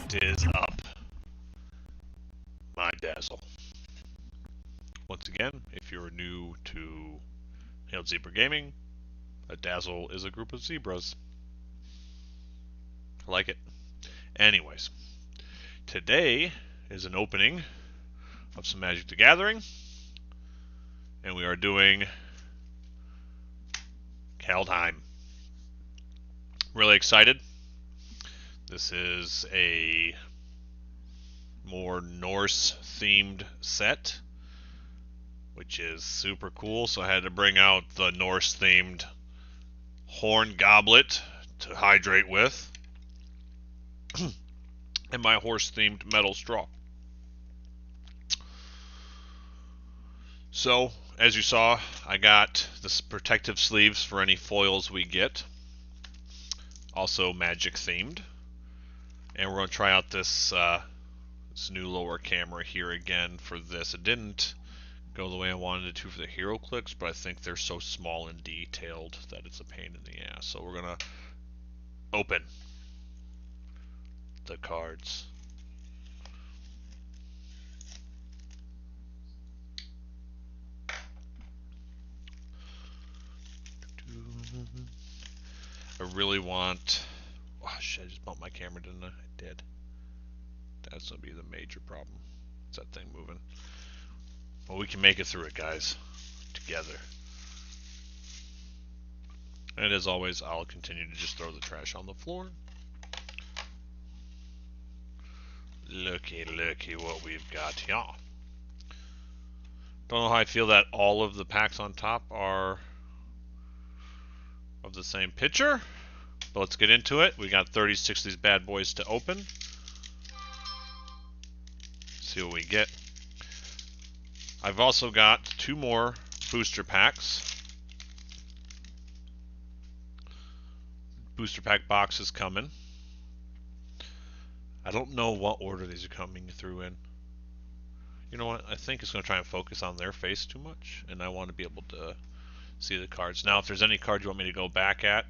What is up, my Dazzle? Once again, if you're new to Hailed Zebra Gaming, a Dazzle is a group of zebras. I like it. Anyways, today is an opening of some Magic the Gathering, and we are doing Kaldheim. Really excited. This is a more Norse-themed set, which is super cool. So I had to bring out the Norse-themed horn goblet to hydrate with, and my horse-themed metal straw. So, as you saw, I got this protective sleeves for any foils we get. Also magic-themed. And we're going to try out this this new lower camera here again for this. It didn't go the way I wanted it to for the hero clicks, but I think they're so small and detailed that it's a pain in the ass. So we're going to open the cards. I really want... Oh shit, I just bumped my camera, didn't I? I did. That's going to be the major problem. Is that thing moving? Well, we can make it through it, guys. Together. And as always, I'll continue to just throw the trash on the floor. Looky what we've got here. Don't know how I feel that all of the packs on top are of the same picture. But let's get into it. We got 36 of these bad boys to open. See what we get. I've also got 2 more booster packs. Booster pack boxes coming. I don't know what order these are coming through in. You know what? I think it's going to try and focus on their face too much, and I want to be able to see the cards. Now, if there's any card you want me to go back at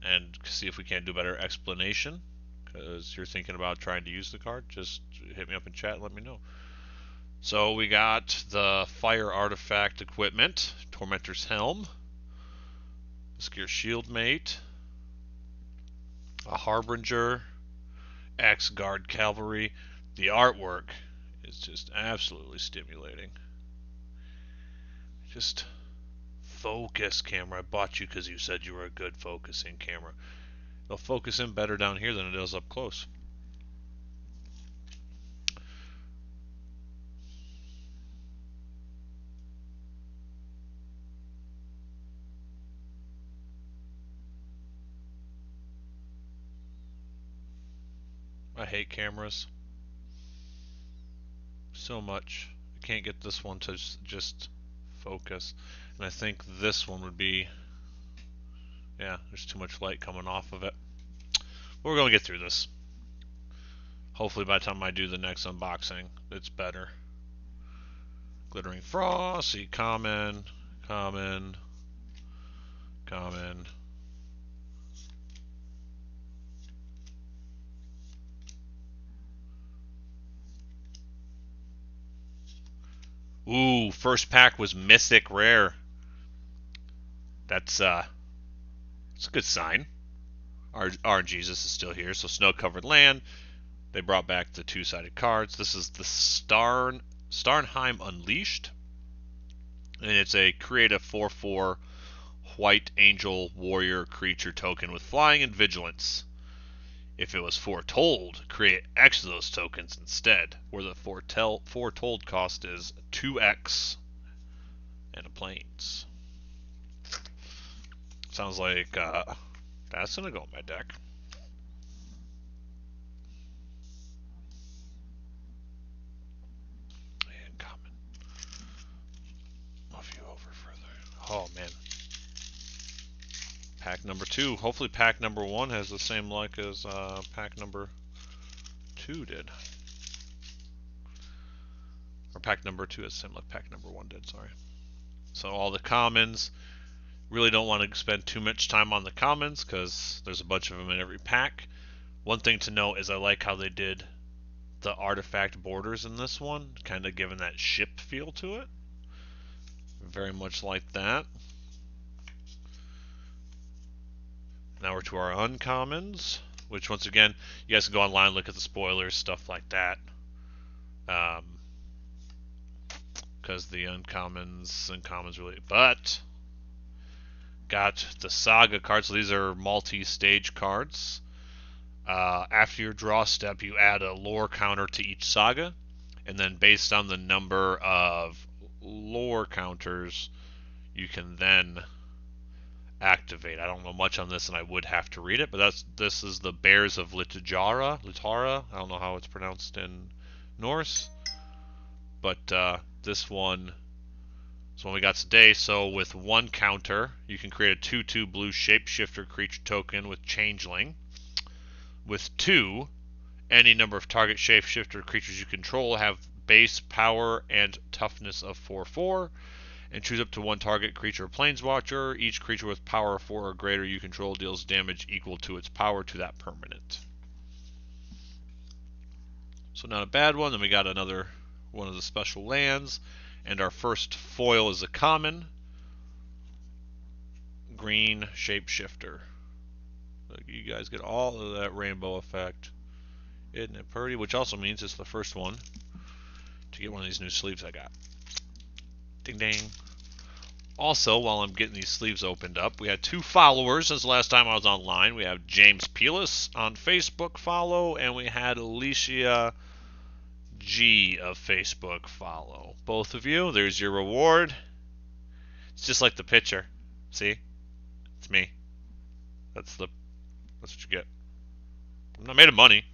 and see if we can't do better explanation, because you're thinking about trying to use the card, just hit me up in chat and let me know. So we got the Fire Artifact Equipment, Tormentor's Helm, Skier Shield Mate, a Harbinger, Axe Guard Cavalry. The artwork is just absolutely stimulating. Just focus, camera. I bought you because you said you were a good focusing camera. It'll focus in better down here than it does up close. I hate cameras so much. I can't get this one to just focus. And I think this one would be... Yeah, there's too much light coming off of it. But we're going to get through this. Hopefully by the time I do the next unboxing, it's better. Glittering Frost, see common, common, common. Ooh, first pack was Mythic Rare. That's a good sign. Our Jesus is still here, so snow-covered land. They brought back the 2-sided cards. This is the Starnheim Unleashed, and it's a create a 4/4 white angel warrior creature token with flying and vigilance. If it was foretold, create X of those tokens instead, where the foretold cost is 2X and a plains. Sounds like that's gonna go in my deck. And common. Move you over further. Oh man. Pack number 2. Hopefully pack number 1 has the same luck as pack number 2 did. Or pack number 2 has the same luck pack number 1 did, sorry. So all the commons. Really don't want to spend too much time on the commons because there's a bunch of them in every pack. One thing to note is I like how they did the artifact borders in this one, kind of giving that ship feel to it. Very much like that. Now we're to our uncommons, which once again, you guys can go online, look at the spoilers, stuff like that. Because the uncommons really, but got the saga cards. So these are multi-stage cards. After your draw step, you add a lore counter to each saga, and then based on the number of lore counters, you can then activate. I don't know much on this, and I would have to read it, but this is the Bears of Litara. I don't know how it's pronounced in Norse, but this one is one we got today. So with one counter, you can create a 2/2 blue shapeshifter creature token with changeling. With 2, any number of target shapeshifter creatures you control have base power and toughness of 4/4, and choose up to one target creature or planeswalker. Each creature with power 4 or greater you control deals damage equal to its power to that permanent. So not a bad one. Then we got another one of the special lands, and our first foil is a common green shapeshifter. You guys get all of that rainbow effect. Isn't it pretty? Which also means it's the first one to get one of these new sleeves I got. Ding ding. Also, while I'm getting these sleeves opened up, we had 2 followers since the last time I was online. We have James Pelis on Facebook follow, and we had Alicia G of Facebook follow. Both of you, there's your reward. It's just like the picture. See? It's me. That's what you get. I'm not made of money.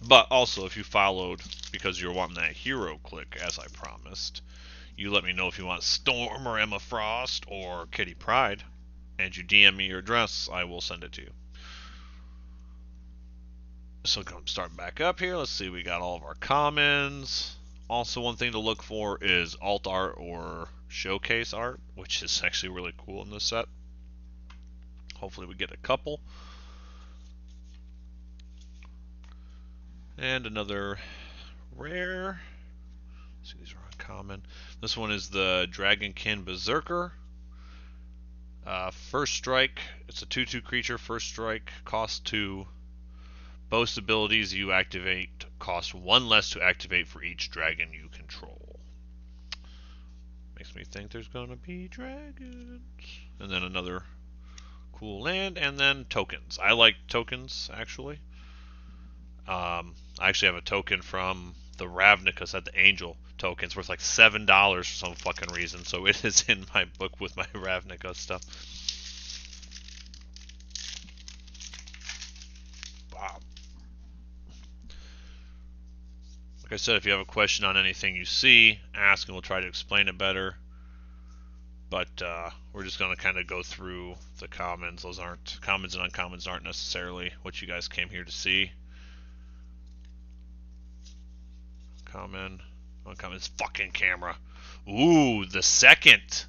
But also, if you followed because you're wanting that hero click, as I promised, you let me know if you want Storm or Emma Frost or Kitty Pryde, and you DM me your address, I will send it to you. So come start back up here. Let's see, we got all of our commons. Also, one thing to look for is alt art or showcase art, which is actually really cool in this set. Hopefully we get a couple. And another rare. Let's see, these are uncommon. This one is the Dragonkin Berserker. First strike. It's a 2/2 creature. First strike, cost 2. Boast abilities you activate cost 1 less to activate for each dragon you control. Makes me think there's gonna be dragons. And then another cool land, and then tokens. I like tokens actually. I actually have a token from the Ravnica set, the Angel tokens, worth like $7 for some fucking reason. So it is in my book with my Ravnica stuff. Like I said, if you have a question on anything you see, ask and we'll try to explain it better. But we're just going to kind of go through the commons. Those aren't commons, and uncommons aren't necessarily what you guys came here to see. Common, uncommon, it's fucking camera. Ooh, the second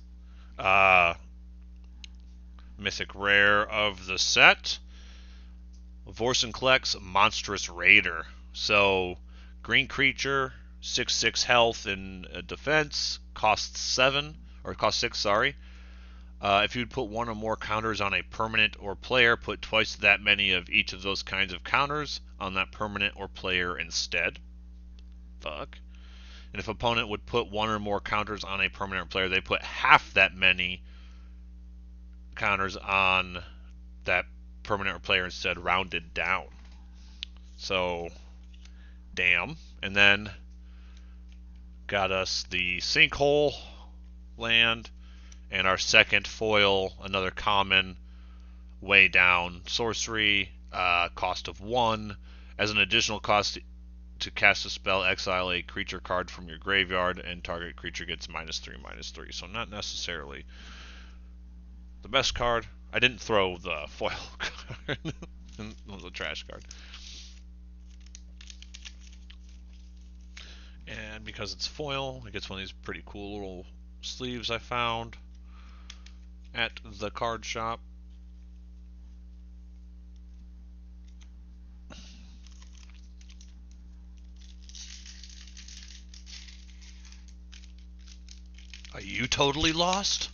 mythic rare of the set, Vorsenkleck's Monstrous Raider. So, green creature, 6/6 health and defense, costs 6, sorry. If you'd put one or more counters on a permanent or player, put twice that many of each of those kinds of counters on that permanent or player instead. Fuck. And if opponent would put one or more counters on a permanent player, they put half that many counters on that permanent or player instead, rounded down. So, damn. And then got us the Sinkhole land, and our second foil, another common, way down sorcery, cost of 1. As an additional cost to cast a spell, exile a creature card from your graveyard, and target creature gets -3/-3. So not necessarily the best card. I didn't throw the foil card. It was a trash card. And bad because it's foil. It gets one of these pretty cool little sleeves I found at the card shop. Are you totally lost?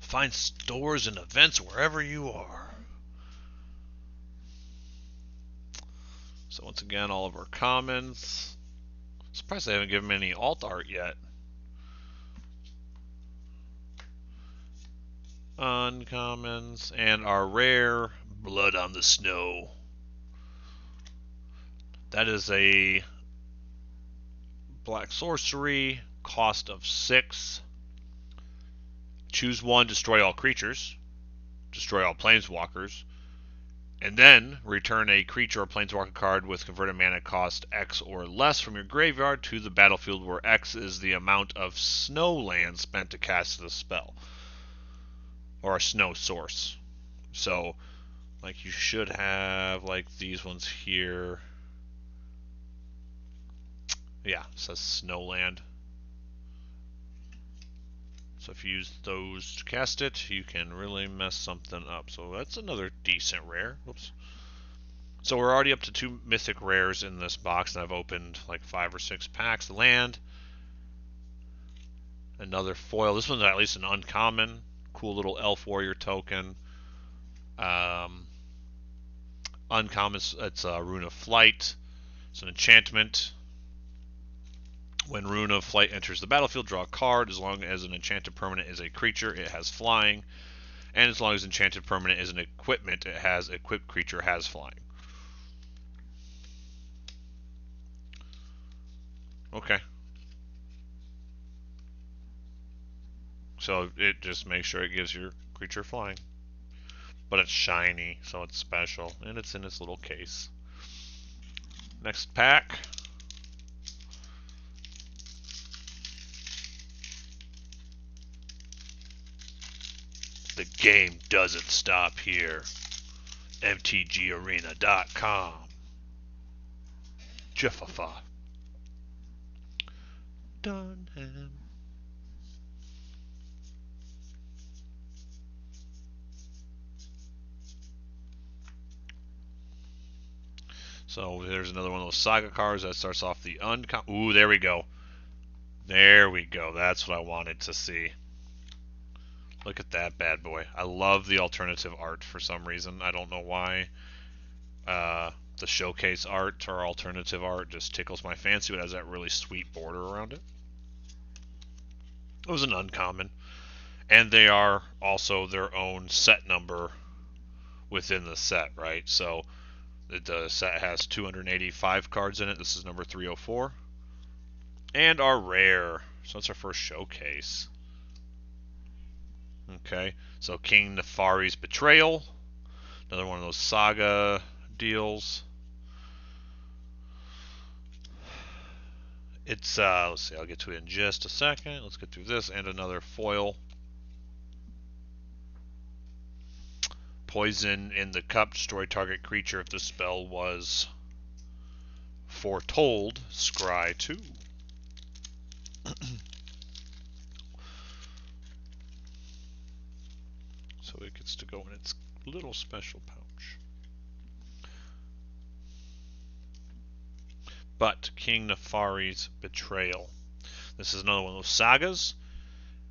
Find stores and events wherever you are. So once again, all of our commons. Surprised they haven't given me any alt art yet. Uncommons and our rare Blood on the Snow. That is a black sorcery, cost of 6. Choose one, destroy all creatures, destroy all planeswalkers, and then return a creature or planeswalker card with converted mana cost X or less from your graveyard to the battlefield, where X is the amount of snow land spent to cast the spell, or a snow source. So, like, you should have, like, these ones here. Yeah, it says Snowland. So if you use those to cast it, you can really mess something up. So that's another decent rare. Whoops. So we're already up to 2 mythic rares in this box, and I've opened like 5 or 6 packs. Land. Another foil. This one's at least an uncommon. Cool little elf warrior token. Uncommon, it's a Rune of Flight. It's an enchantment. When Rune of Flight enters the battlefield, draw a card. As long as an enchanted permanent is a creature, it has flying. And as long as enchanted permanent is an equipment, it has equipped creature has flying. Okay. So it just makes sure it gives your creature flying. But it's shiny, so it's special. And it's in its little case. Next pack. The game doesn't stop here. MTGArena.com. Jiffafa. Dunham. So there's another one of those saga cards that starts off the uncommon. Ooh, there we go. There we go. That's what I wanted to see. Look at that bad boy. I love the alternative art for some reason. I don't know why. The showcase art or alternative art just tickles my fancy, but it has that really sweet border around it. It was an uncommon. And they are also their own set number within the set, right? So the set has 285 cards in it. This is number 304. And our rare. So that's our first showcase. Okay, so King Nefari's Betrayal. Another one of those saga deals. It's, let's see, I'll get to it in just a second. Let's get through this and another foil. Poison in the cup, destroy target creature if the spell was foretold. Scry 2. So it gets to go in its little special pouch. But King Nefari's Betrayal. This is another one of those sagas.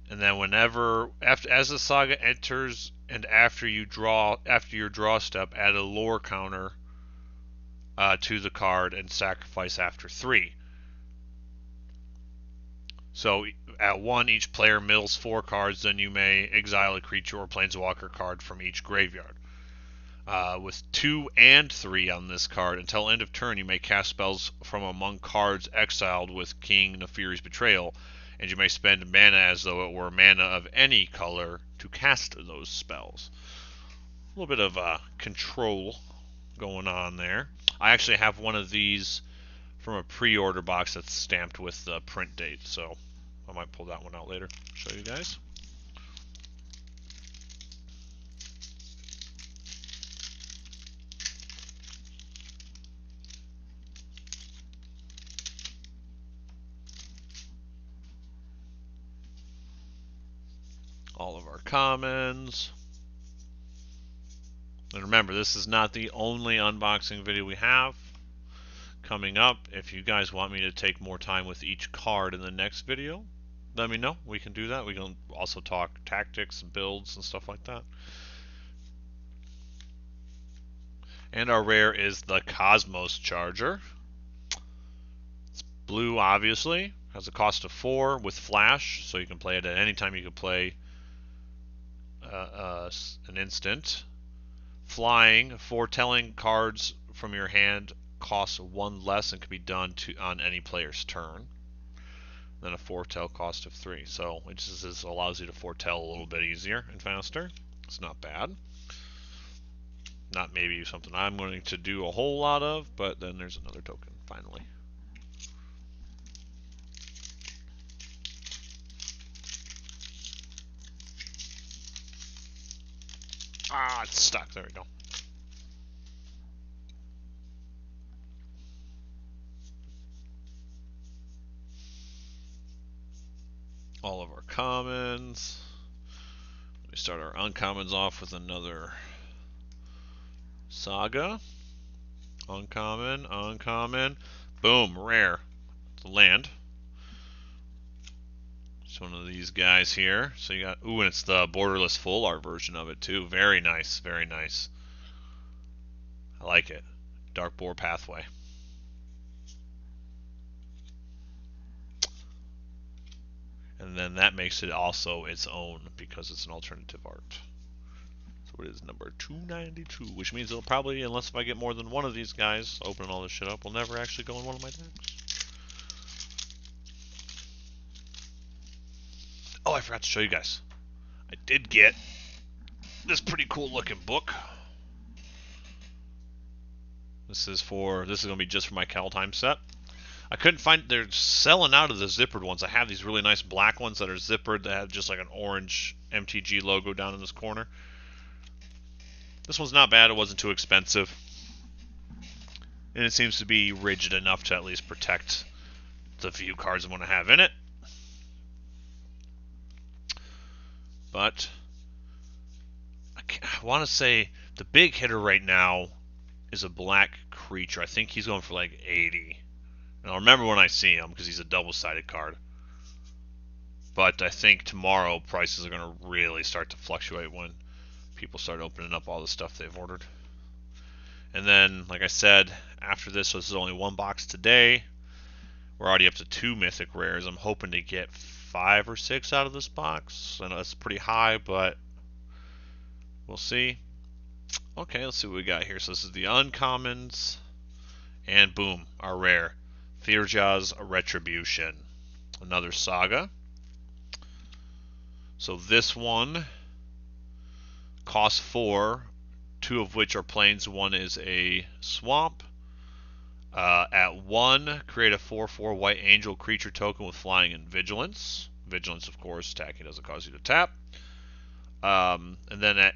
And then whenever, as the saga enters and after your draw step, add a lore counter to the card and sacrifice after 3. So at 1, each player mills 4 cards, then you may exile a creature or planeswalker card from each graveyard. With 2 and 3 on this card, until end of turn, you may cast spells from among cards exiled with King Nefari's Betrayal, and you may spend mana as though it were mana of any color to cast those spells. A little bit of control going on there. I actually have one of these from a pre-order box that's stamped with the print date, so I might pull that one out later, show you guys. All of our commons. And remember, this is not the only unboxing video we have. Coming up, if you guys want me to take more time with each card in the next video, let me know. We can do that. We can also talk tactics and builds and stuff like that. And our rare is the Cosmos Charger. It's blue, obviously. Has a cost of 4 with flash, so you can play it at any time you can play an instant. Flying, foretelling cards from your hand costs 1 less and can be done on any player's turn. Then a foretell cost of 3. So it just allows you to foretell a little bit easier and faster. It's not bad. Not maybe something I'm going to do a whole lot of, but then there's another token, finally. Ah, it's stuck. There we go. All of our commons. We start our uncommons off with another Saga. Uncommon, uncommon. Boom, rare. It's a land. It's one of these guys here. So you got, ooh, and it's the borderless full art version of it too. Very nice, very nice. I like it. Dark Boar Pathway. And then that makes it also its own because it's an alternative art. So it is number 292, which means it'll probably, unless if I get more than one of these guys opening all this shit up, will never actually go in one of my decks. Oh, I forgot to show you guys. I did get this pretty cool looking book. This is going to be just for my Kaldheim set. I couldn't find, they're selling out of the zippered ones. I have these really nice black ones that are zippered that have just like an orange MTG logo down in this corner. This one's not bad. It wasn't too expensive. And it seems to be rigid enough to at least protect the few cards I want to have in it. But I want to say the big hitter right now is a black creature. I think he's going for like 80. And I'll remember when I see him because he's a double-sided card. But I think tomorrow prices are going to really start to fluctuate when people start opening up all the stuff they've ordered. And then, like I said, after this, so this is only one box today. We're already up to 2 mythic rares. I'm hoping to get 5 or 6 out of this box. I know that's pretty high, but we'll see. Okay, let's see what we got here. So this is the uncommons. And boom, our rare. Thirja's Retribution. Another saga. So this one costs 4, 2 of which are plains, 1 is a swamp. At 1, create a 4/4 white angel creature token with flying and vigilance. Vigilance, of course, attacking doesn't cause you to tap. And then at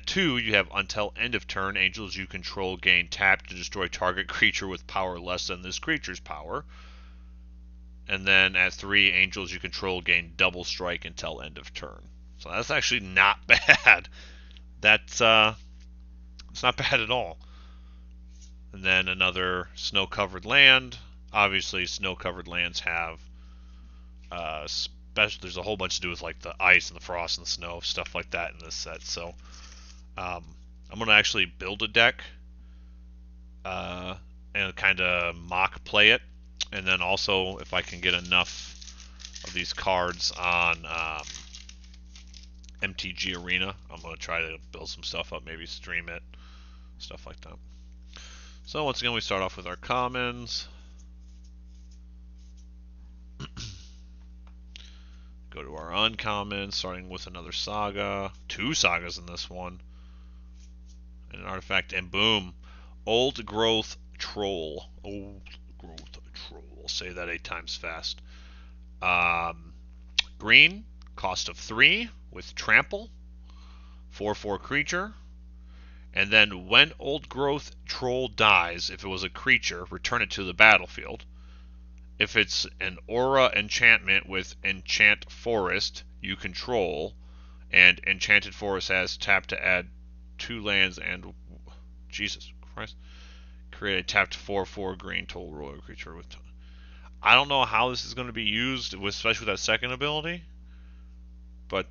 2, you have until end of turn, angels you control gain tap to destroy target creature with power less than this creature's power. And then at 3, angels you control gain double strike until end of turn. So that's actually not bad. It's not bad at all. And then another snow-covered land. Obviously, snow-covered lands have there's a whole bunch to do with like the ice and the frost and the snow, stuff like that in this set. So I'm going to actually build a deck and kind of mock play it. And then also, if I can get enough of these cards on MTG Arena, I'm going to try to build some stuff up, maybe stream it, stuff like that. So once again, we start off with our commons. Go to our uncommons, starting with another saga. 2 sagas in this one. And an artifact, and boom. Old Growth Troll. Old Growth Troll. I'll say that 8 times fast. Green, cost of 3 with trample. 4/4 creature. And then when Old Growth Troll dies, if it was a creature, return it to the battlefield. If it's an aura enchantment with Enchant Forest, you control, and Enchanted Forest has tap to add 2 lands and Jesus Christ, create a tapped 4/4 green total roller creature with. I don't know how this is going to be used, especially with that second ability, but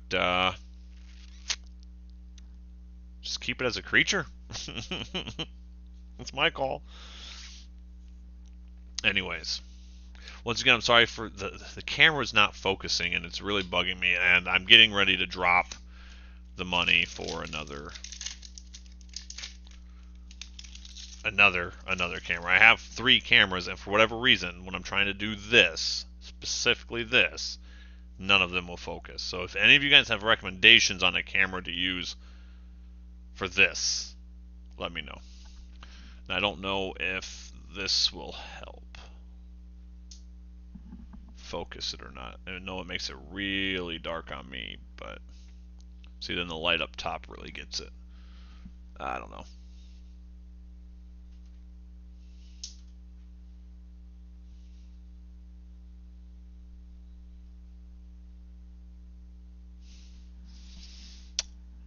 just keep it as a creature. That's my call. Anyways, once again, I'm sorry for the camera's not focusing and it's really bugging me, and I'm getting ready to drop the money for another camera. I have 3 cameras, and for whatever reason, when I'm trying to do this, specifically this, none of them will focus. So if any of you guys have recommendations on a camera to use for this, let me know. And I don't know if this will help focus it or not. I know it makes it really dark on me, but see, then the light up top really gets it. I don't know.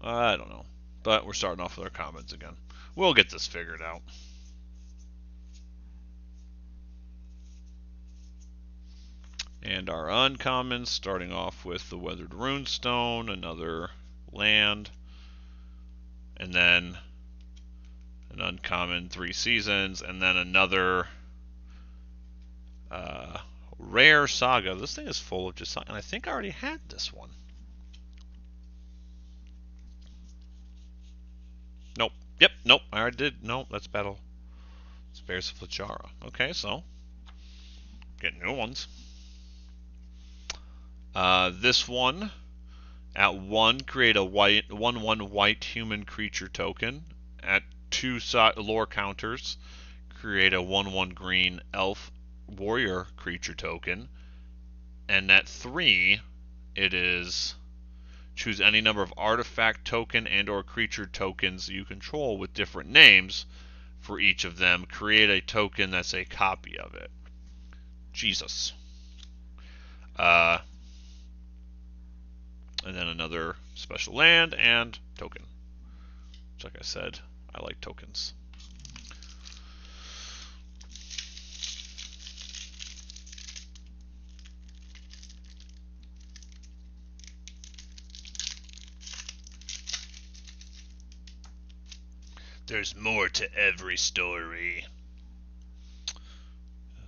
I don't know. But we're starting off with our comments again. We'll get this figured out. And our uncommons, starting off with the Weathered Runestone, another land, and then an uncommon 3 seasons, and then another rare saga. This thing is full of just, and I think I already had this one. Nope. Yep. Nope. I already did. Nope. That's Battle. Spares of Flachara. Okay, so get new ones. This one at 1, create a 1/1 white human creature token. At 2 lore counters, create a 1/1 green elf warrior creature token. And at 3, it is choose any number of artifact token and or creature tokens you control with different names for each of them. Create a token that's a copy of it. Jesus. And then another special land and token. Which, like I said, I like tokens. There's more to every story.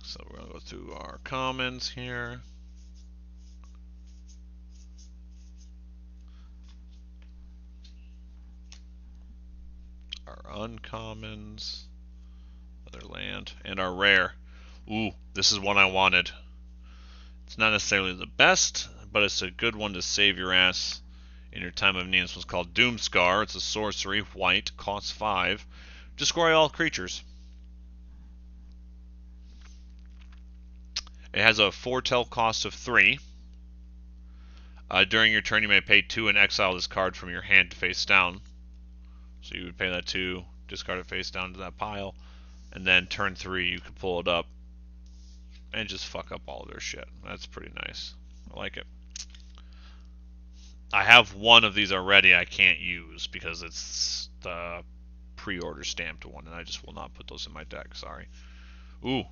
So we're going to go through our commons here. Our uncommons, other land, and our rare. Ooh, this is one I wanted. It's not necessarily the best, but it's a good one to save your ass in your time of need. This one's called Doomscar. It's a sorcery, white, costs 5. Destroy all creatures. It has a foretell cost of 3. During your turn, you may pay 2 and exile this card from your hand to face down. So you would pay that 2, discard it face down to that pile, and then turn 3, you could pull it up and just fuck up all of their shit. That's pretty nice. I like it. I have one of these already I can't use because it's the pre-order stamped one, and I just will not put those in my deck. Sorry. Ooh,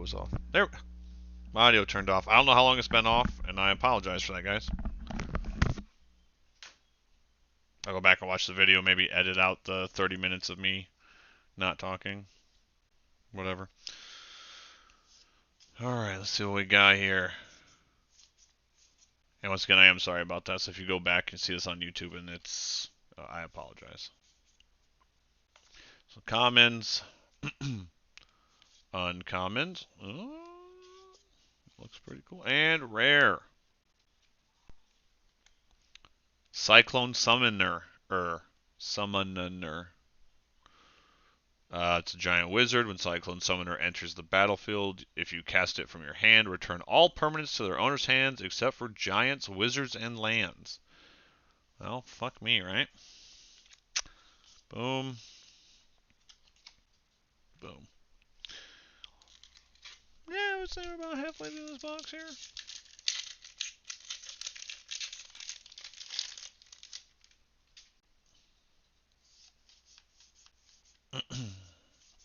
was off. There, my audio turned off. I don't know how long it's been off, and I apologize for that, guys. I'll go back and watch the video, maybe edit out the 30 minutes of me not talking. Whatever. Alright, let's see what we got here. And once again, I am sorry about that. So if you go back and see this on YouTube and it's... I apologize. So commons. Uncommons. Looks pretty cool. And rare. Cyclone Summoner. Summoner. It's a giant wizard. When Cyclone Summoner enters the battlefield, if you cast it from your hand, return all permanents to their owner's hands except for giants, wizards, and lands. Well, fuck me, right? Boom. Boom. Yeah, I would say we're about halfway through this box here.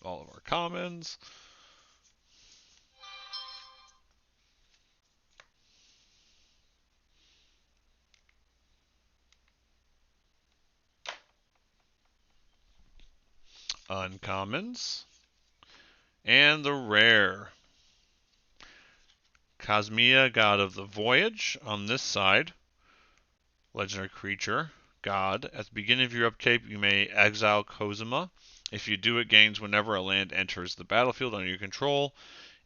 All of our commons. Uncommons. And the rare. Cosmia, god of the voyage, on this side. Legendary creature, god. At the beginning of your upkeep, you may exile Cosima. If you do, it gains whenever a land enters the battlefield under your control.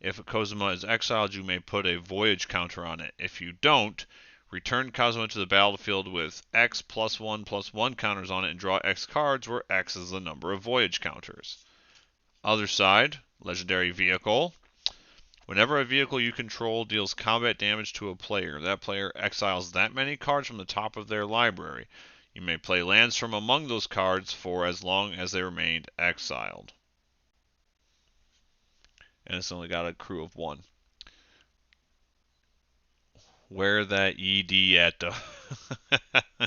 If a Cosima is exiled, you may put a voyage counter on it. If you don't, return Cosima to the battlefield with X +1/+1 counters on it and draw X cards, where X is the number of voyage counters. Other side, legendary vehicle. Whenever a vehicle you control deals combat damage to a player, that player exiles that many cards from the top of their library. You may play lands from among those cards for as long as they remained exiled. And it's only got a crew of 1. Where that ED at, though?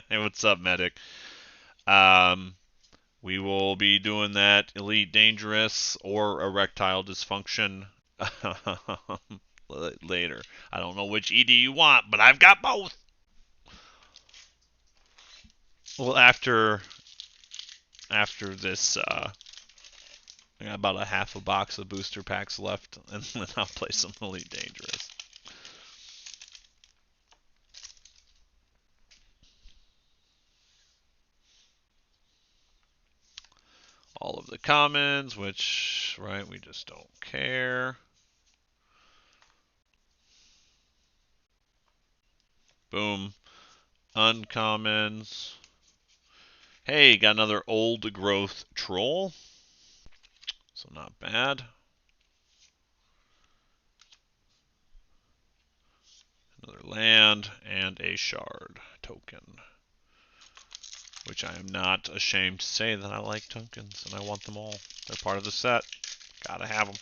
Hey, what's up, medic? We will be doing that Elite Dangerous or Erectile Dysfunction later. I don't know which ED you want, but I've got both. Well, after this, I got about a half a box of booster packs left, and then I'll play some Elite Dangerous. All of the commons, which, right, we just don't care. Boom. Uncommons. Hey, got another old growth troll. So not bad. Another land and a shard token. Which I am not ashamed to say that I like tokens and I want them all. They're part of the set. Gotta have them.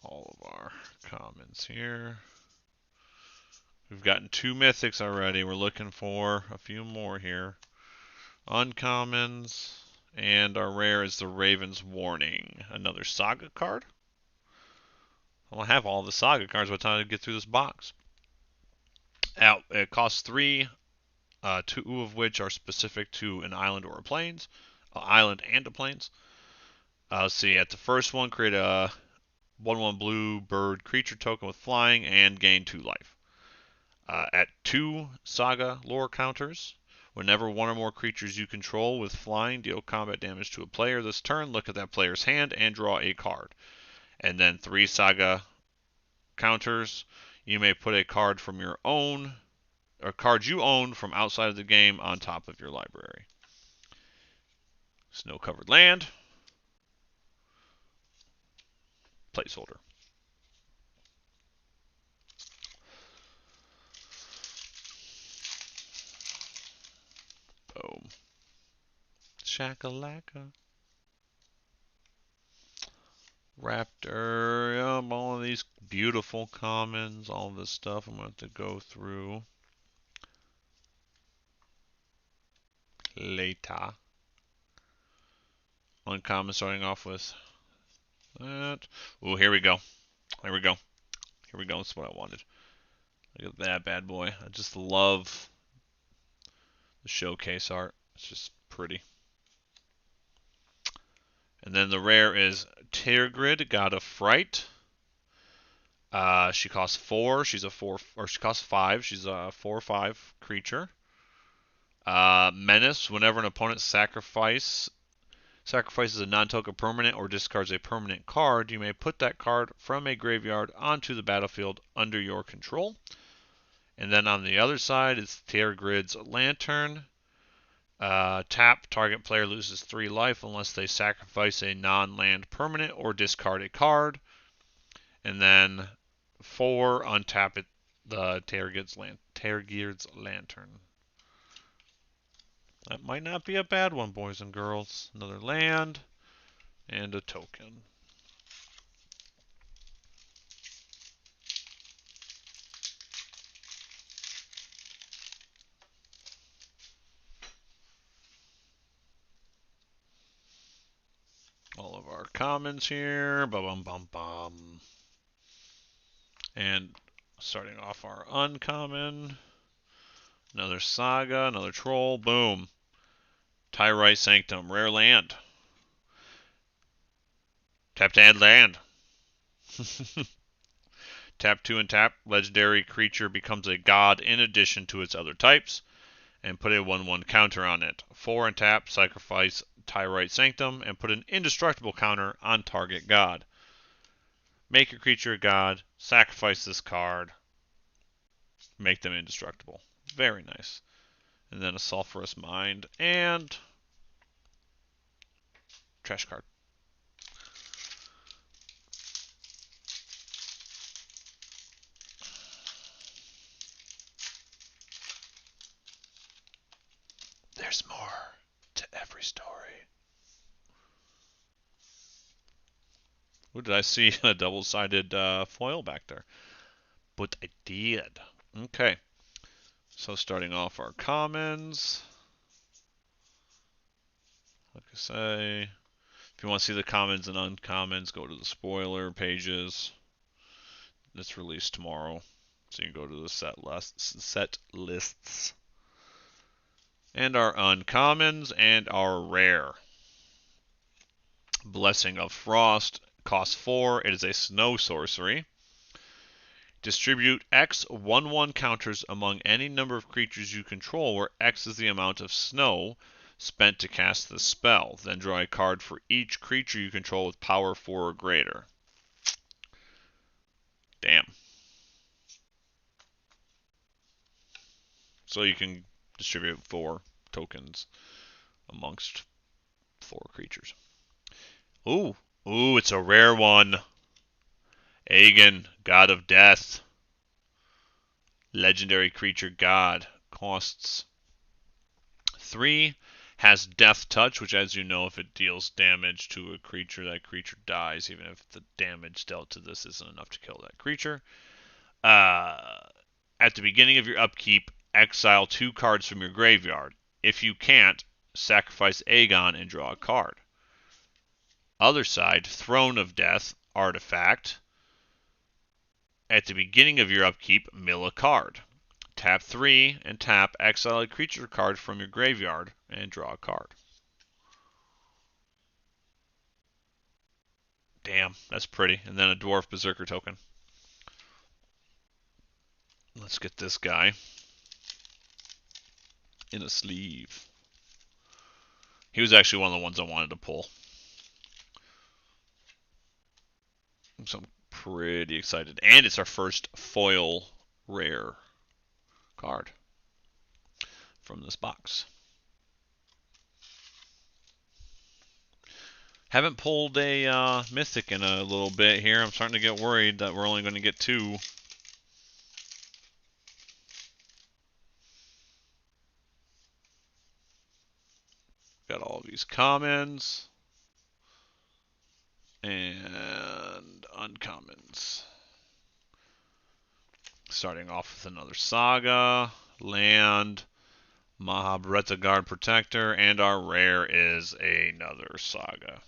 All of our commons here. We've gotten 2 mythics already. We're looking for a few more here. Uncommons. And our rare is the Raven's Warning. Another Saga card. I'll have all the Saga cards by the time I get through this box. Now, it costs 3, 2 of which are specific to an island or a plains. Island and a plains. Let's see, at the first one, create a 1/1 blue bird creature token with flying and gain 2 life. At 2 Saga lore counters, whenever one or more creatures you control with flying deal combat damage to a player this turn, look at that player's hand and draw a card. And then 3 Saga counters, you may put a card from your own, or cards you own from outside of the game on top of your library. Snow-covered land. Placeholder. Boom. Shakalaka. Raptor. All of these beautiful commons. All this stuff I'm going to have to go through. Later. Uncommon starting off with that. Oh, here we go. Here we go. Here we go. That's what I wanted. Look at that bad boy. I just love the showcase art. It's just pretty. And then the rare is Tergrid, God of Fright. She costs 4. She's a 4, or she costs 5. She's a 4/5 creature. Menace. Whenever an opponent sacrifices a non-token permanent or discards a permanent card, you may put that card from a graveyard onto the battlefield under your control. And then on the other side is Tergrid's Lantern. Tap, target player loses 3 life unless they sacrifice a non-land permanent or discard a card. And then 4, untap it, the Tergrid's Lantern. That might not be a bad one, boys and girls. Another land and a token. All of our commons here. Bum bum bum. And starting off our uncommon. Another Saga, another Troll. Boom. Tyrite Sanctum, rare land. Tap to add land. Tap 2 and tap. Legendary creature becomes a god in addition to its other types. And put a 1/1 counter on it. 4 and tap. Sacrifice Tyrite Sanctum and put an indestructible counter on target god. Make your creature a god. Sacrifice this card. Make them indestructible. Very nice. And then a Sulphurous Mind and trash card. There's more to every story. What did I see? A double-sided foil back there. But I did. Okay. So starting off our commons. Like I say, if you want to see the commons and uncommons, go to the spoiler pages. It's released tomorrow. So you can go to the set lists. And our uncommons and our rare. Blessing of Frost. Costs 4. It is a snow sorcery. Distribute X 1/1 counters among any number of creatures you control where X is the amount of snow spent to cast the spell. Then draw a card for each creature you control with power 4 or greater. Damn. So you can distribute 4 tokens amongst 4 creatures. Ooh, it's a rare one. Aegon, God of Death. Legendary creature god. Costs 3. Has Death Touch, which, as you know, if it deals damage to a creature, that creature dies, even if the damage dealt to this isn't enough to kill that creature. At the beginning of your upkeep, exile 2 cards from your graveyard. If you can't, sacrifice Aegon and draw a card. Other side, Throne of Death, artifact. At the beginning of your upkeep, mill a card. Tap 3 and tap, exile a creature card from your graveyard and draw a card. Damn, that's pretty. And then a Dwarf Berserker token. Let's get this guy in a sleeve. He was actually one of the ones I wanted to pull. So I'm pretty excited. And it's our first foil rare card from this box. Haven't pulled a Mythic in a little bit here. I'm starting to get worried that we're only going to get 2. Got all these commons and uncommons. Starting off with another Saga, land, Mahabharata Guard Protector, and our rare is another Saga.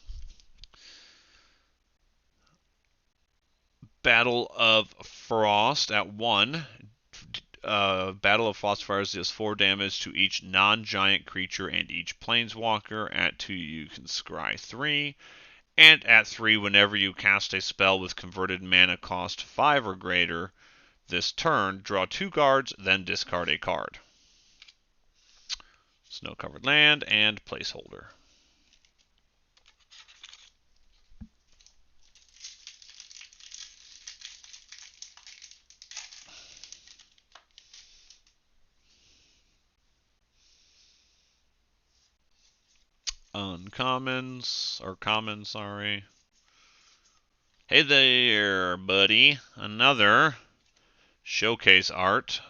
Battle of Frost at 1. Battle of Frost fires deals 4 damage to each non-giant creature and each planeswalker. At 2, you can scry 3. And at 3, whenever you cast a spell with converted mana cost 5 or greater this turn, draw 2 cards, then discard a card. Snow-covered land and placeholder. Uncommons, or commons, sorry. Hey there, buddy. Another showcase art.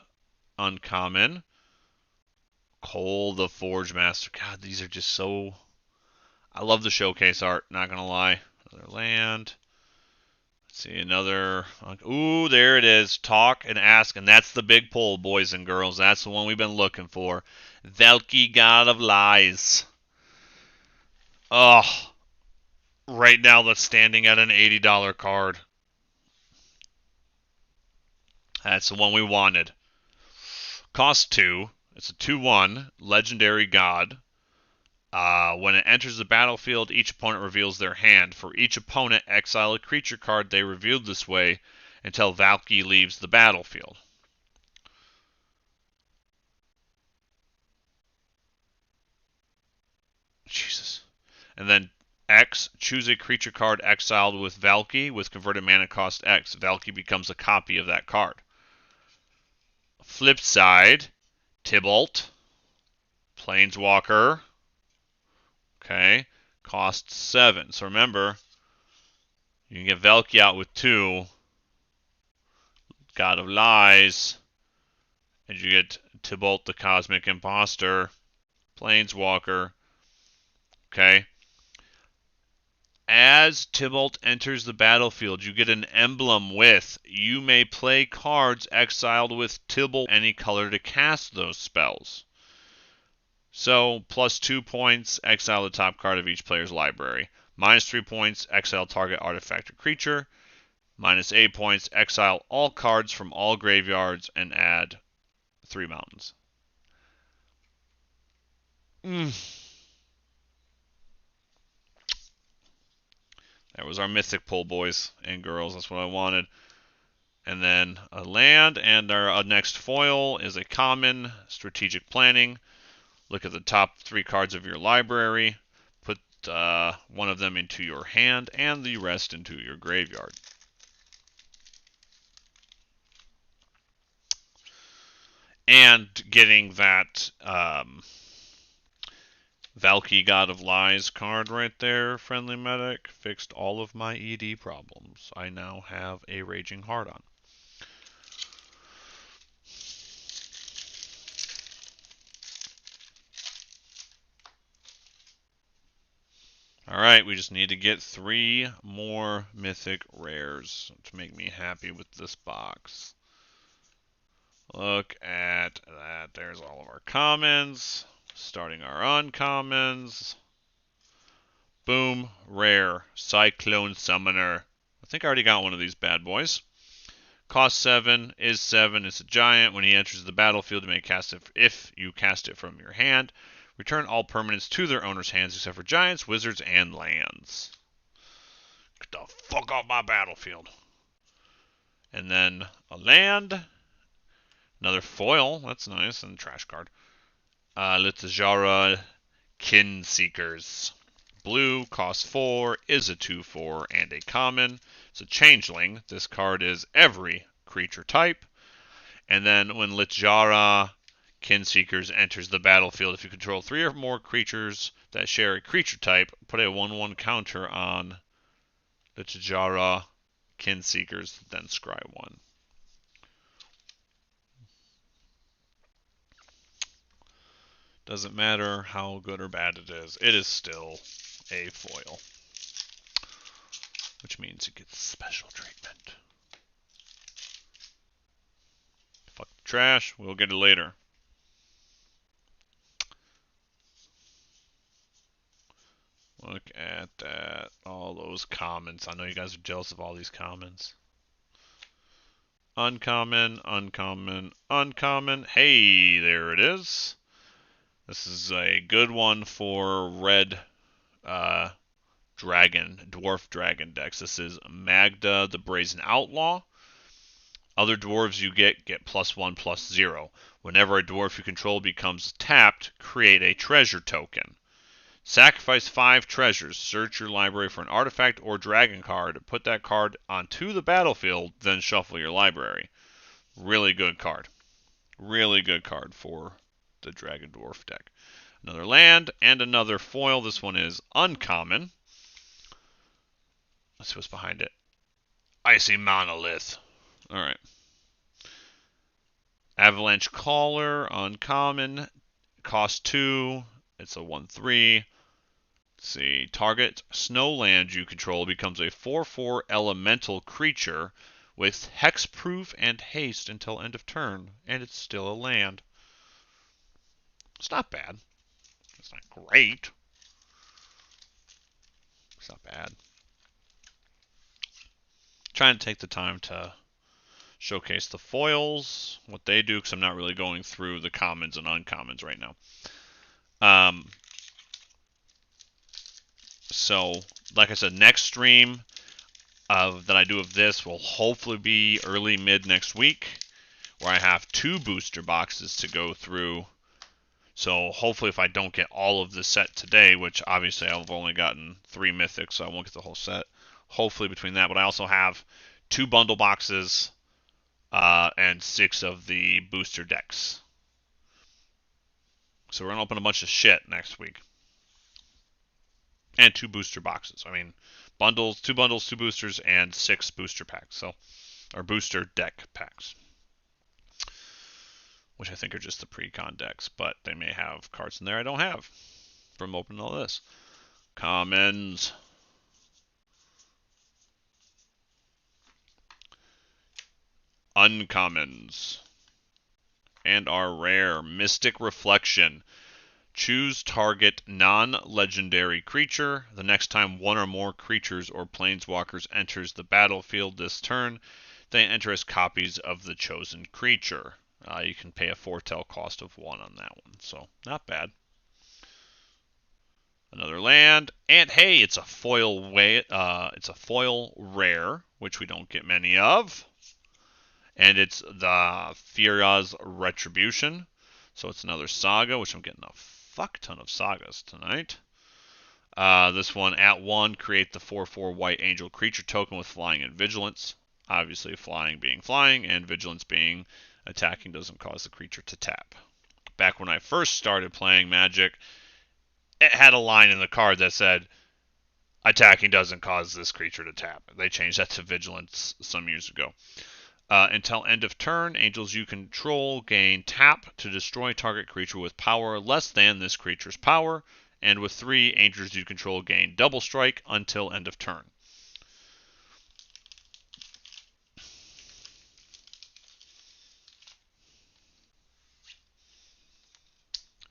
Uncommon. Cole the Forge Master. God, these are just so... I love the showcase art, not gonna lie. Another land. Let's see, another... Ooh, there it is. Talk and ask, and that's the big pull, boys and girls. That's the one we've been looking for. Velki, God of Lies. Oh, right now that's standing at an $80 card. That's the one we wanted. Cost 2. It's a 2/1 legendary god. When it enters the battlefield, each opponent reveals their hand. For each opponent, exile a creature card they revealed this way until Valky leaves the battlefield. Jesus. And then X, choose a creature card exiled with Valky with converted mana cost X. Valky becomes a copy of that card. Flip side, Tybalt, Planeswalker. Okay, cost 7. So remember, you can get Valky out with 2. God of Lies, and you get Tybalt the Cosmic Imposter, Planeswalker. Okay. As Tybalt enters the battlefield, you get an emblem with, you may play cards exiled with Tybalt any color to cast those spells. So, plus 2 points, exile the top card of each player's library. Minus 3 points, exile target artifact or creature. Minus 8 points, exile all cards from all graveyards and add 3 mountains. That was our mythic pull, boys and girls. That's what I wanted. And then a land, and our next foil is a common, strategic planning. Look at the top 3 cards of your library. Put one of them into your hand and the rest into your graveyard. And getting that Valky God of Lies card right there, Friendly Medic, fixed all of my ED problems. I now have a Raging Heart on. Alright, we just need to get 3 more mythic rares to make me happy with this box. Look at that. There's all of our commons. Starting our uncommons. Boom. Rare. Cyclone Summoner. I think I already got one of these bad boys. Cost 7 is 7. It's a giant. When he enters the battlefield, you may cast it if you cast it from your hand. Return all permanents to their owner's hands except for giants, wizards, and lands. Get the fuck off my battlefield. And then a land. Another foil. That's nice. And trash card. Litzjara Kinseekers. Blue, cost 4, is a 2/4, and a common. It's a changeling. This card is every creature type. And then when Litzjara Kinseekers enters the battlefield, if you control 3 or more creatures that share a creature type, put a 1/1 counter on Litzjara Kinseekers, then scry 1. Doesn't matter how good or bad it is still a foil. Which means it gets special treatment. Fuck the trash, we'll get it later. Look at that. All those commons. I know you guys are jealous of all these commons. Uncommon, uncommon, uncommon. Hey, there it is. This is a good one for red dwarf dragon decks. This is Magda the Brazen Outlaw. Other dwarves you get +1/+0. Whenever a dwarf you control becomes tapped, create a treasure token. Sacrifice 5 treasures, search your library for an artifact or dragon card, put that card onto the battlefield, then shuffle your library. Really good card. Really good card for the Dragon Dwarf deck. Another land and another foil. This one is uncommon. Let's see what's behind it. Icy Monolith. Alright. Avalanche Caller, uncommon. Cost 2. It's a 1/3. See, target snowland you control becomes a 4/4 elemental creature with hexproof and haste until end of turn, and it's still a land. It's not bad. It's not great. It's not bad. Trying to take the time to showcase the foils, what they do, because I'm not really going through the commons and uncommons right now. So, like I said, next stream that I do of this will hopefully be early mid next week, where I have 2 booster boxes to go through. So hopefully if I don't get all of the set today, which obviously I've only gotten 3 mythics, so I won't get the whole set. Hopefully between that, but I also have 2 bundle boxes and 6 of the booster decks. So we're going to open a bunch of shit next week. And 2 booster boxes. I mean, bundles, 2 bundles, 2 boosters, and 6 booster packs. So, or booster deck packs. Which I think are just the pre-con decks, but they may have cards in there I don't have from opening all this. Commons. Uncommons. And our rare. Mystic Reflection. Choose target non-legendary creature. The next time one or more creatures or planeswalkers enters the battlefield this turn, they enter as copies of the chosen creature. You can pay a foretell cost of 1 on that one, so not bad. Another land, and hey, it's a foil rare, which we don't get many of, and it's the Fira's Retribution. So it's another saga, which I'm getting a fuck ton of sagas tonight. This one, at 1, create the 4/4 white angel creature token with flying and vigilance. Obviously, flying being flying, and vigilance being attacking doesn't cause the creature to tap. Back when I first started playing Magic, it had a line in the card that said, attacking doesn't cause this creature to tap. They changed that to vigilance some years ago. Until end of turn, angels you control gain tap to destroy target creature with power less than this creature's power, and with 3, angels you control gain double strike until end of turn.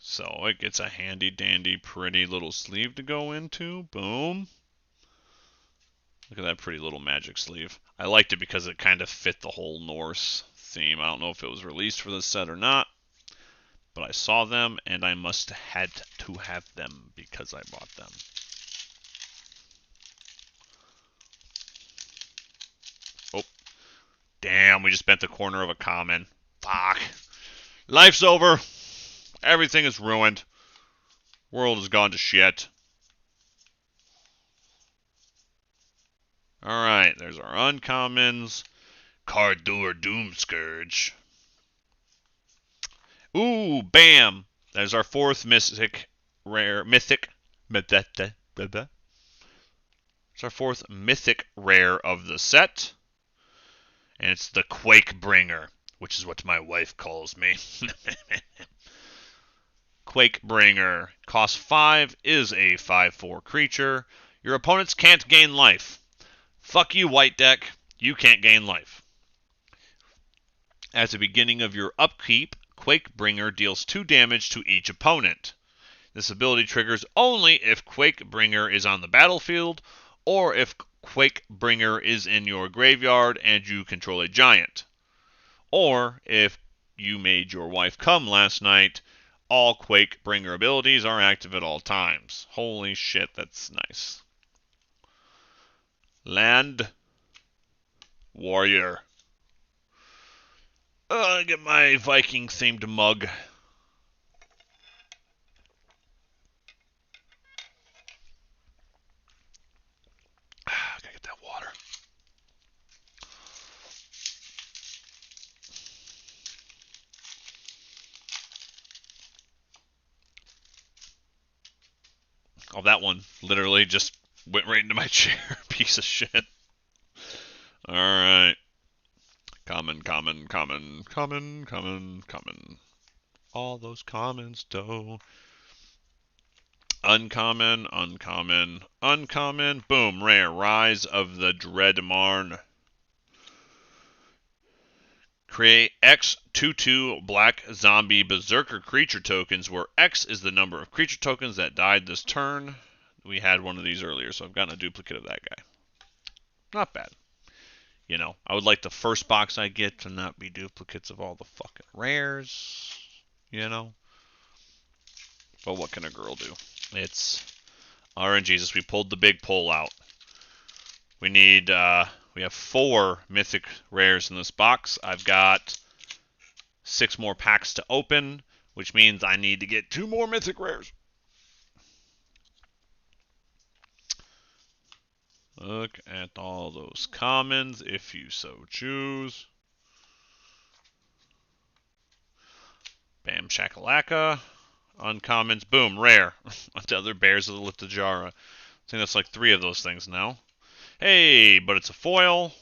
So it gets a handy dandy pretty little sleeve to go into. Boom. Look at that pretty little magic sleeve. I liked it because it kind of fit the whole Norse theme. I don't know if it was released for this set or not, but I saw them and I must had to have them because I bought them. Oh, damn, we just bent the corner of a common. Fuck. Life's over. Everything is ruined. World has gone to shit. Alright, there's our uncommons. Cardur Doomscourge. Ooh, bam! There's our 4th mythic rare. It's our 4th mythic rare of the set. And it's the Quakebringer, which is what my wife calls me. Quakebringer. Cost 5, is a 5/4 creature. Your opponents can't gain life. Fuck you, white deck. You can't gain life. At the beginning of your upkeep, Quakebringer deals 2 damage to each opponent. This ability triggers only if Quakebringer is on the battlefield, or if Quakebringer is in your graveyard and you control a giant. Or if you made your wife come last night, all Quakebringer abilities are active at all times. Holy shit, that's nice. Land Warrior. Get my Viking-themed mug. Gotta get that water. Oh, that one literally just went right into my chair. Piece of shit. Alright. Common. All those commons, though. Uncommon. Boom, rare. Rise of the Dreadmarn. Create X 2/2 black zombie berserker creature tokens, where X is the number of creature tokens that died this turn. We had one of these earlier, so I've gotten a duplicate of that guy. Not bad. You know, I would like the first box I get to not be duplicates of all the fucking rares. You know? But what can a girl do? It's RNGesus. We pulled the big pull out. We need, we have 4 mythic rares in this box. I've got 6 more packs to open, which means I need to get 2 more mythic rares. Look at all those commons, if you so choose. Bam shakalaka. Uncommons, boom, rare. Other Bears of the Litajara. I think that's like 3 of those things now. Hey, but it's a foil.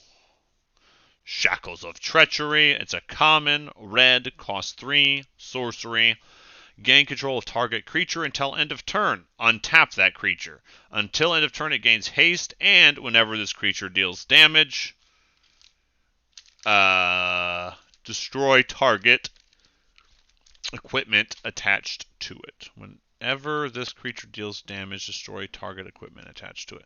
Shackles of Treachery. It's a common, red, cost 3, sorcery. Gain control of target creature until end of turn. Untap that creature. Until end of turn, it gains haste, and whenever this creature deals damage, destroy target equipment attached to it. Whenever this creature deals damage, destroy target equipment attached to it.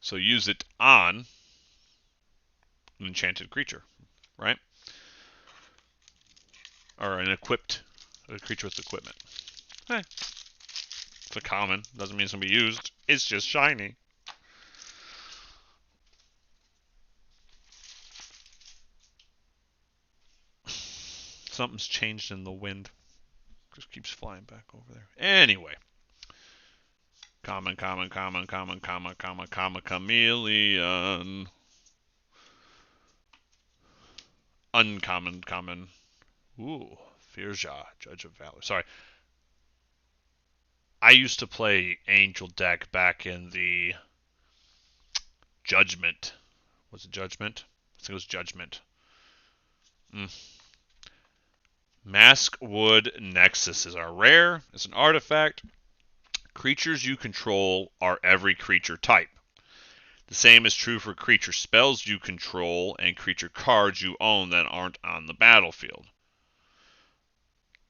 So use it on an enchanted creature, right? Or a creature with equipment. It's a common. Doesn't mean it's going to be used. It's just shiny. Something's changed in the wind. Just keeps flying back over there. Anyway. Common, chameleon. Uncommon, common. Ooh, Firja, Judge of Valor. Sorry. I used to play Angel deck back in the Judgment. Was it Judgment? I think it was Judgment. Maskwood Nexus is our rare. It's an artifact. Creatures you control are every creature type. The same is true for creature spells you control and creature cards you own that aren't on the battlefield.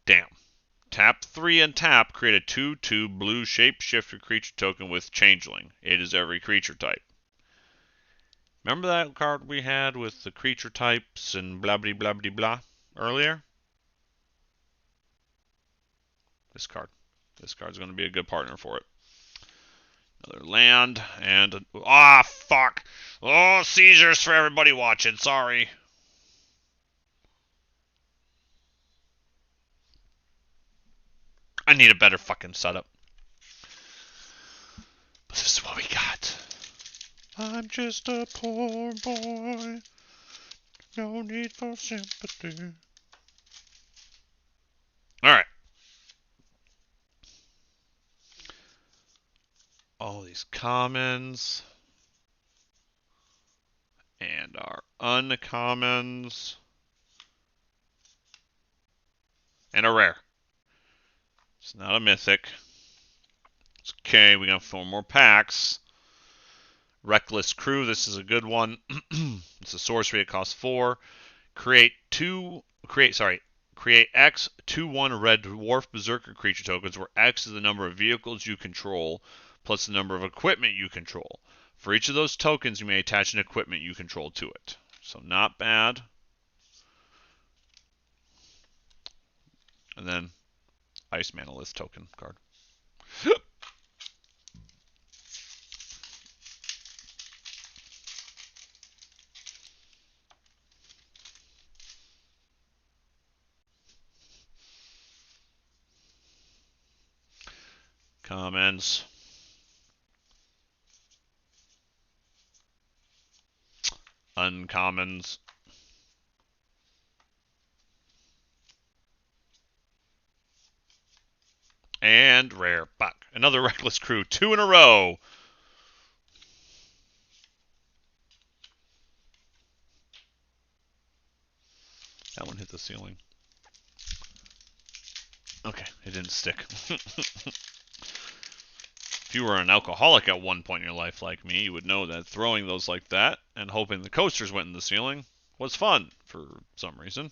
Damn. Tap 3 and tap, create a 2/2 blue shapeshifter creature token with Changeling. It is every creature type. Remember that card we had with the creature types and blah blah blah blah blah earlier? This card. This card's going to be a good partner for it. Another land and fuck! Oh, seizures for everybody watching. Sorry. I need a better fucking setup. But this is what we got. I'm just a poor boy. No need for sympathy. Alright. All these commons. And our uncommons. And a rare. It's not a mythic. It's okay, we got 4 more packs. Reckless Crew, this is a good one. It's a sorcery, it costs 4. Create Create X 2/1 red dwarf berserker creature tokens, where X is the number of vehicles you control plus the number of equipment you control. For each of those tokens, you may attach an equipment you control to it. So not bad. And then Ice Manalith token card. Comments. Uncommons. And rare. Buck. Another Reckless Crew. 2 in a row. That one hit the ceiling. Okay, it didn't stick. If you were an alcoholic at one point in your life like me, you would know that throwing those like that and hoping the coasters went in the ceiling was fun for some reason.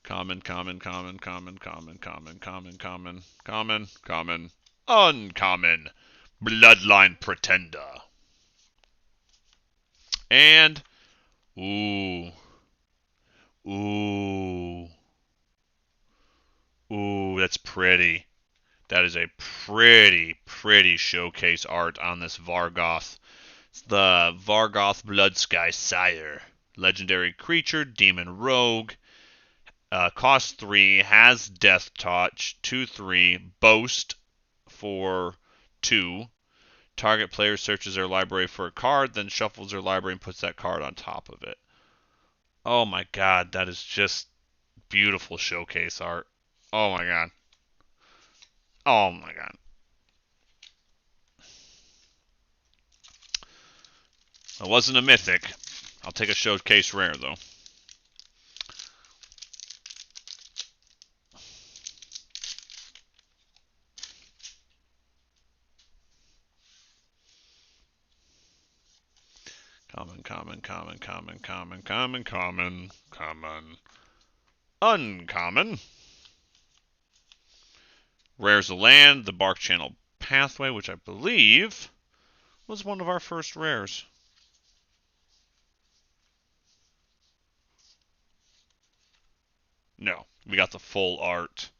Common, common, common, common, common, common, common, common, common, common, uncommon, Bloodline Pretender. And, ooh, ooh, ooh, that's pretty. That is a pretty, pretty showcase art on this Vargoth. It's the Vargoth Bloodsky Sire. Legendary creature, demon rogue. Cost 3, has Death Touch, 2/3, boast for 2. Target player searches their library for a card, then shuffles their library and puts that card on top of it. Oh my god, that is just beautiful showcase art. Oh my god. Oh my god. It wasn't a mythic. I'll take a showcase rare though. Common, common, common, common, common, common, common, common. Uncommon. Rare's a land, the Bark Channel Pathway, which I believe was one of our first rares. No, we got the full art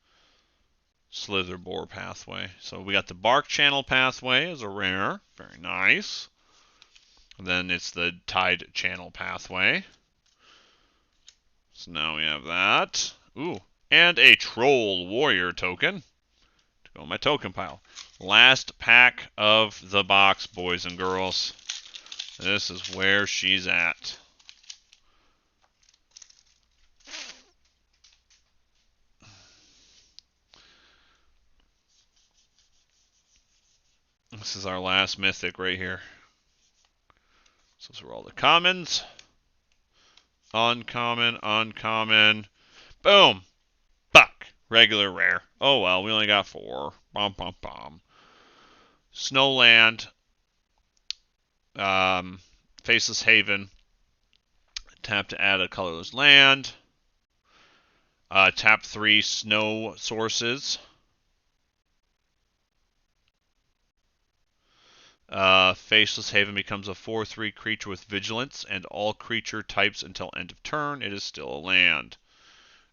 Slitherbore Pathway. So we got the Bark Channel Pathway as a rare. Very nice. And then it's the Tide Channel Pathway. So now we have that. Ooh, and a Troll Warrior token to go in my token pile. Last pack of the box, boys and girls. This is where she's at. This is our last mythic right here. So those are all the commons. Uncommon, uncommon. Boom. Buck. Regular rare. Oh well, we only got 4. Bum, bum, bum. Snowland. Faceless Haven. Tap to add a colorless land. Tap 3 snow sources. Faceless Haven becomes a 4/3 creature with vigilance, and all creature types until end of turn. It is still a land.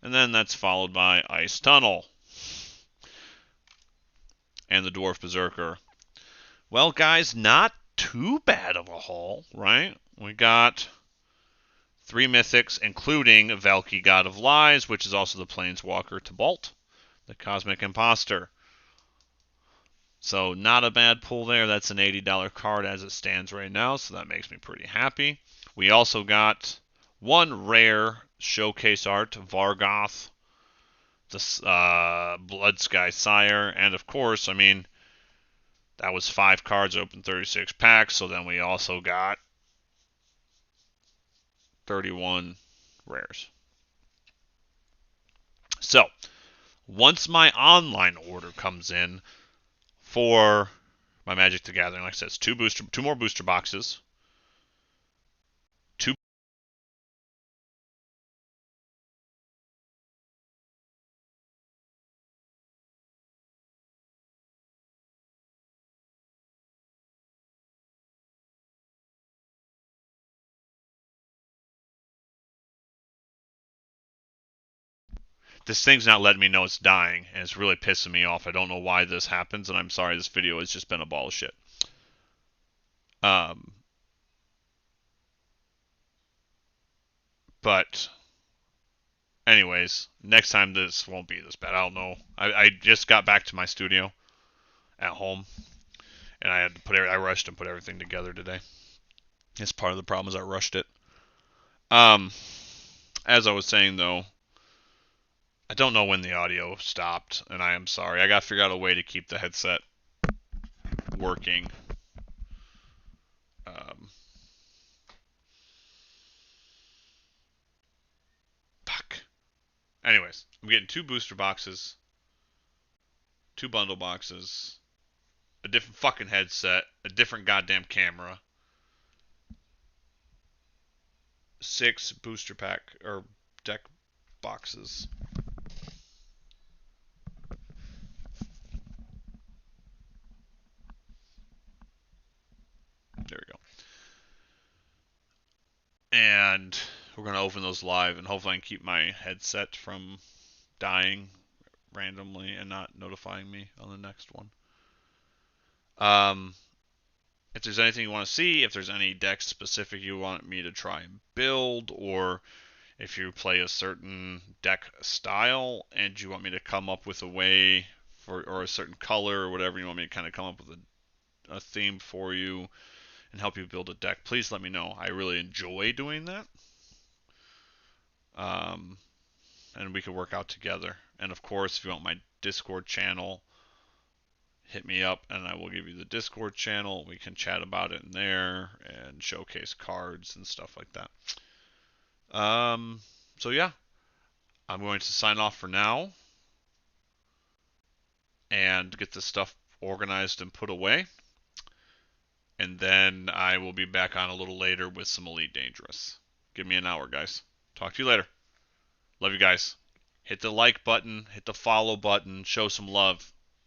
And then that's followed by Ice Tunnel. And the Dwarf Berserker. Well, guys, not too bad of a haul, right? We got 3 mythics, including Valky, God of Lies, which is also the Planeswalker Tibalt, the Cosmic Imposter. So not a bad pull there. That's an $80 card as it stands right now, so that makes me pretty happy. We also got 1 rare showcase art, Vargoth, the Bloodsky Sire, and of course, I mean, that was 5 cards, open 36 packs, so then we also got 31 rares. So, once my online order comes in for my Magic the Gathering, like I said, it's 2 more booster boxes, This thing's not letting me know it's dying, and it's really pissing me off. I don't know why this happens, and I'm sorry this video has just been a ball of shit. Um, but anyways, next time this won't be this bad. I don't know. I just got back to my studio at home, and I had to I rushed and put everything together today. It's part of the problem is I rushed it. Um, as I was saying though, I don't know when the audio stopped, and I am sorry. I got to figure out a way to keep the headset working. Um, fuck. Anyways, I'm getting 2 booster boxes, 2 bundle boxes, a different fucking headset, a different goddamn camera, 6 booster pack or deck boxes. There we go. And we're gonna open those live, and hopefully I can keep my headset from dying randomly and not notifying me on the next one. If there's anything you want to see, if there's any deck specific you want me to try and build, or if you play a certain deck style and you want me to come up with a way for, or a certain color or whatever, you want me to kind of come up with a theme for you and help you build a deck, please let me know. I really enjoy doing that. Um, and we could work out together. And of course, if you want my Discord channel, hit me up and I will give you the Discord channel. We can chat about it in there and showcase cards and stuff like that. So yeah, I'm going to sign off for now and get this stuff organized and put away. And then I will be back on a little later with some Elite Dangerous. Give me an hour, guys. Talk to you later. Love you guys. Hit the like button, hit the follow button, show some love.